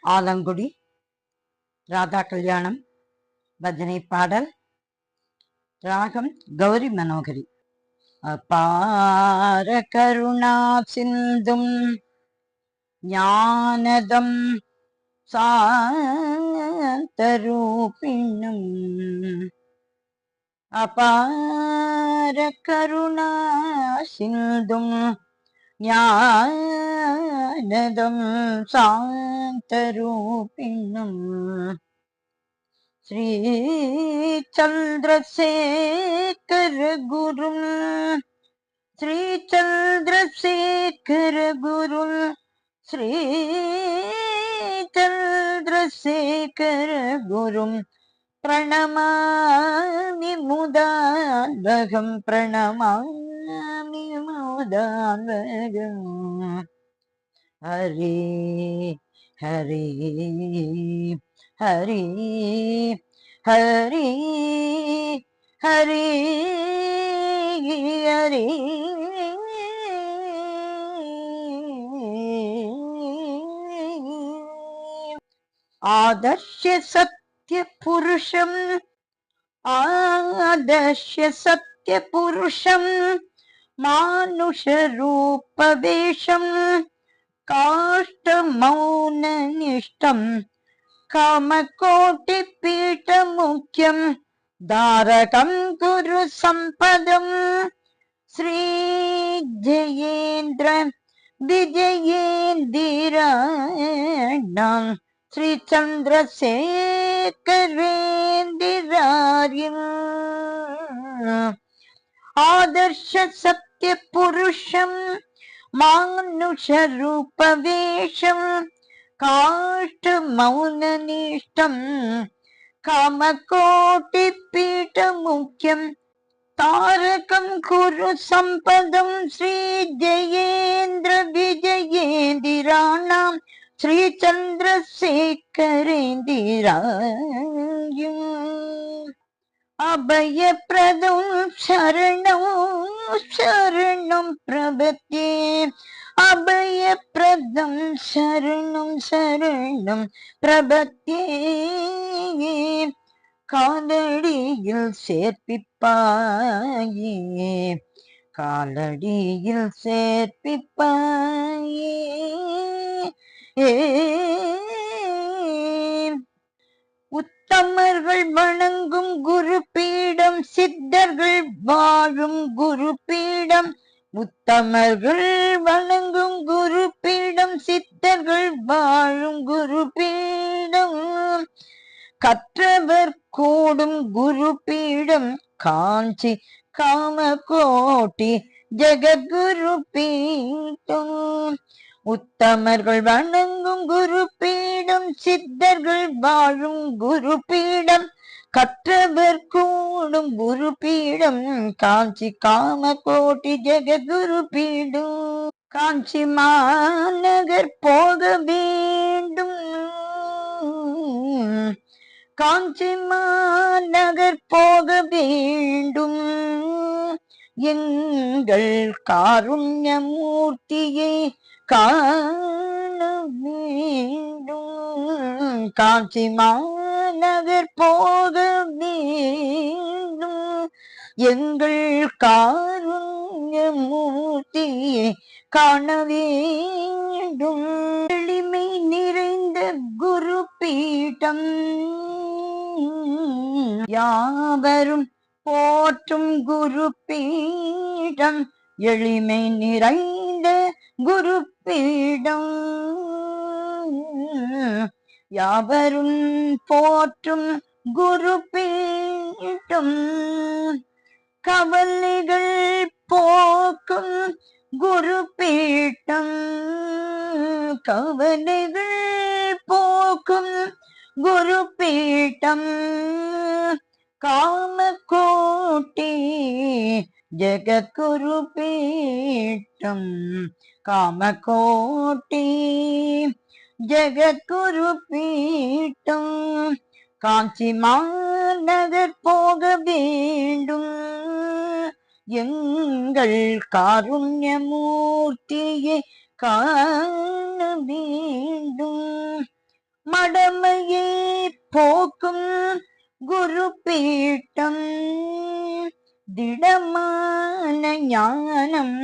ஆலங்குடி ராதா கல்யாணம் பஜனை பாடல். ராகம் கௌரி மனோகரி. அபார கருணா சிந்தும் ஞானதம் சாந்தரூபிணும் அபார கருணா சிந்தும் ஞானதம் சாந்தரூபிணும் ஸ்ரீ சந்திரசேகர குரும் ஸ்ரீ சந்திரசேகர குரும் ஸ்ரீ சந்திரசேகர குரும் பிரணமாமி முதான்வகம் பிரணமாமி முதான்வகம். ஹரி ஹரி ஹரி ஹரி ஹரி ஹரி ஆதர்ஷ சத்ய புருஷம் ஆதர்ஷ சத்ய புருஷம் மானுஷ ரூபவேஷம் காஷ்ட மௌன நிஷ்டம் காமகோட்டி பீட முக்கியம் தாரகம் குரு சம்பதம் ஸ்ரீ ஜெயேந்திர விஜயேந்திராணம் ஸ்ரீ சந்திரசேகரேந்திராரியம் ஆதர்ஷ சத்ய புருஷம் மானுஷ ரூபவேஷம் காஷ்ட மௌன நிஷ்டம் காமகோட்டி பீட முக்கியம் தாரகம் குரு சம்பதம் ஸ்ரீ ஜெயேந்திர விஜயேந்திராணாம் ஸ்ரீ சந்திரசேகரேந்திராயம் அபயப்ரதம் சரணம் சரணம் பிரபத்தே அபயப்ரதம் சரணம் சரணம் பிரபத்தே காலடியில் சேர்ப்பிப்பாயே காலடியில் சேர்ப்பிப்பாயே உத்தமர்கள் வணங்கும் குரு பீடம் சித்தர்கள் வாழும் குரு பீடம் உத்தமர்கள் வணங்கும் குரு பீடம் சித்தர்கள் வாழும் குரு பீடம் கற்றவர் கூடும் குரு பீடம் காஞ்சி காமகோட்டி ஜெகத்குரு பீடம் உத்தமர்கள் வணங்கும் குரு பீடம் சித்தர்கள் வாழும் குரு பீடம் கற்றவர் கூடும் குரு பீடம் காஞ்சி காமகோட்டி ஜெகத்குரு பீடம் காஞ்சி மாநகர் போக வேண்டும் காஞ்சி மாநகர் போக வேண்டும் எங்கள் காருண்யமூர்த்தியை காண வேண்டும் காஞ்சி மாநகர் போக வேண்டும் எங்கள் காருண்யமூர்த்தியை காண வேண்டும் எளிமை நிறைந்த குரு பீடம் யாவரும் போற்றும் குரு பீடம் எளிமை நிறைந்த குரு பீடம் யாவரும் போற்றும் குரு பீடம் கவலைகள் போக்கும் குரு பீடம் கவலைகள் போக்கும் குரு பீடம் காமகோட்டி ஜெகத்குரு பீடம் காமகோட்டி ஜெகத்குரு பீடம் காஞ்சி மாநகர் போக வேண்டும் எங்கள் காருண்யமூர்த்தியை காண வேண்டும் மடமையை போக்கும் குரு பீட்டம் திடமான ஞானம்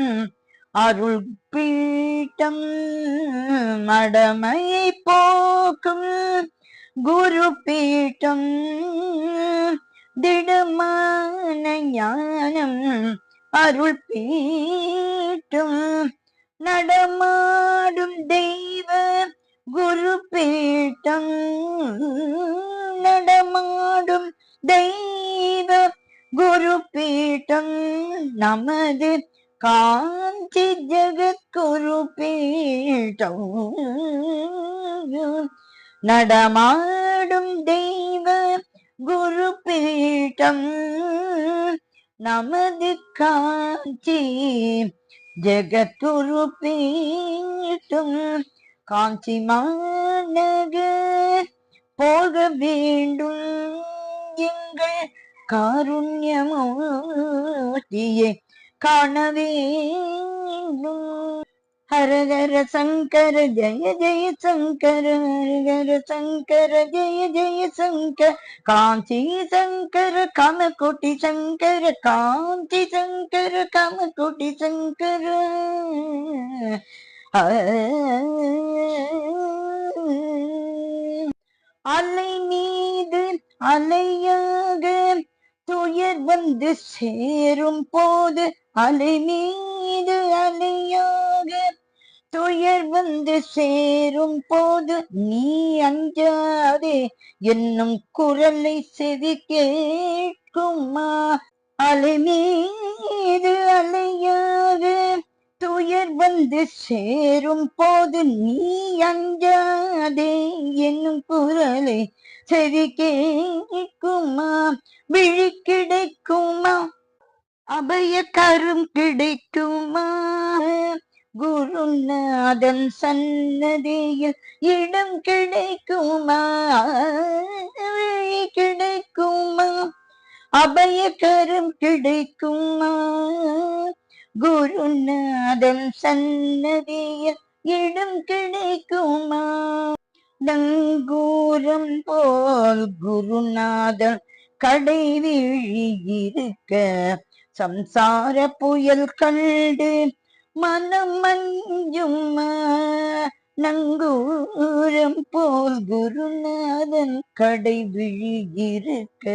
அருள் பீட்டம் மடமையை போக்கும் குரு பீட்டம் திடமான ஞானம் அருள் பீட்டம் நடமாடும் தெய்வ குரு பீட்டம் நடமாடும் தெய்வ குரு பீட்டம் நமது காஞ்சி ஜெகத்குரு பீட்டம் நடமாடும் தெய்வ குரு பீட்டம் நமது காஞ்சி ஜெகத்குரு பீட்டம் காஞ்சி மாநகர் போக வேண்டும் எங்கள் காருண்யமூர்த்தியை காண வேண்டும். ஹரஹர சங்கர ஜெய ஜெய சங்கர ஹரஹர சங்கர ஜெய ஜெய சங்கர காஞ்சி சங்கர காமகோட்டி சங்கர காஞ்சி சங்கர காமகோட்டி சங்கர அலை மீது அலையாக துயர் வந்து சேரும் போது அலை மீது அலையாக துயர் வந்து சேரும் போது நீ அஞ்சாதே என்னும் குரலை செவி கேட்குமா அலை மீது அலையாக துயர் வந்து சேரும் போது நீ அஞ்சாதே என்னும் குரலை செவி கேட்குமா விழி கிடைக்குமா அபய கரும் கிடைக்குமா குருநாதன் சன்னதியில் இடம் கிடைக்குமா விழி கிடைக்குமா அபய கரும் கிடைக்குமா குருநாதன் சன்னதியில் இடம் கிடைக்குமா நங்கூரம் போல் குருநாதன் கடை விழியிருக்க சம்சார புயல் கண்டு மனம் மஞ்சுமா நங்கூரம் போல் குருநாதன் கடை விழியிருக்க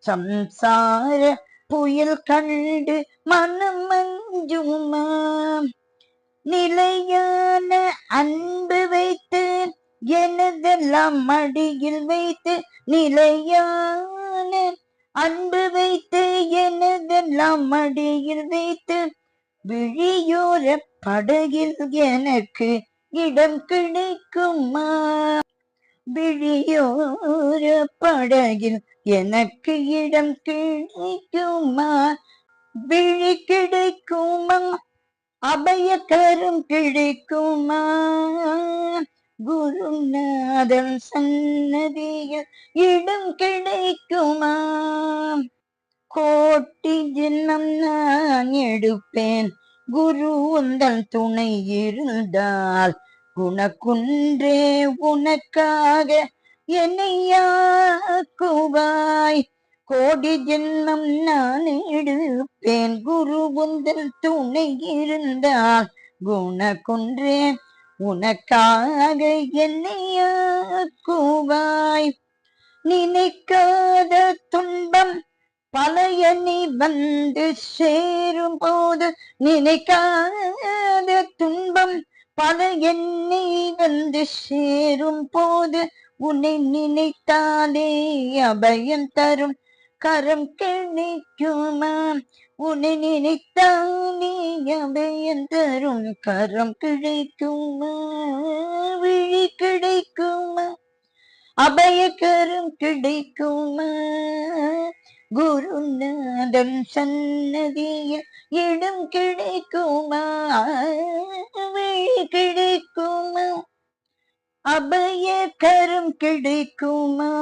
சம்சார புயல் கண்டு மனம் மஞ்சுமா நிலையான அன்பு வைத்து எனதெல்லாம் மடியில் வைத்து நிலையான அன்பு வைத்து எனதெல்லாம் மடியில் வைத்து விழியோர படகில் எனக்கு இடம் கிடைக்குமா விழியோர படகில் எனக்கு இடம் கிடைக்குமா விழி கிடைக்குமா அபயக்கரம் கிடைக்குமா குருநாதன் சன்னதியில் இடம் கிடைக்குமா கோட்டி ஜென்மம் நான் எடுப்பேன் குரு உந்தன் துணை இருந்தால் குணக்குன்றே உனக்காக என்னையாக்குவாய் கோடி ஜென்மம் நான் எடுப்பேன் குரு உந்தன் துணை இருந்தால் குணக்குன்றே உனக்காக என்னையாக்குவாய் நினைக்காத துன்பம் பல எண்ணி வந்து சேரும் போது நினைக்காத துன்பம் பல எண்ணி வந்து சேரும் போது உன்னை நினைத்தாலே அபயம் தரும் கரம் கிடைக்குமா உன்னை நினைத்தாலே அபயம் தரும் கரம் கிடைக்குமா விழி கிடைக்குமா அபயக்கரம் கிடைக்குமா குருநாதன் சன்னதியில் இடம் கிடைக்குமா விழி கிடைக்குமா அபயக்கரம் கிடைக்குமா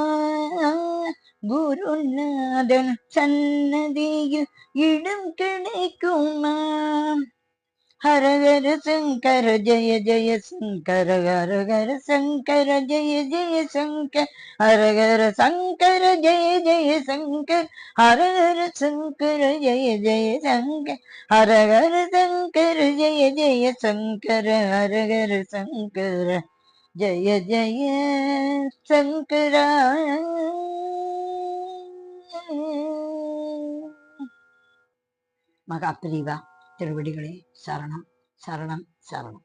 குருநாதன் சன்னதியில் இடம் கிடைக்குமா हर हर शंकर जय जय शंकर हर हर शंकर जय जय शंकर हर हर शंकर जय जय शंकर हर हर शंकर जय जय शंकर हर हर शंकर जय जय शंकर हर हर शंकर जय जय शंकरा மகாபிரிவா திருவடிகளே சரணம் சரணம் சரணம்.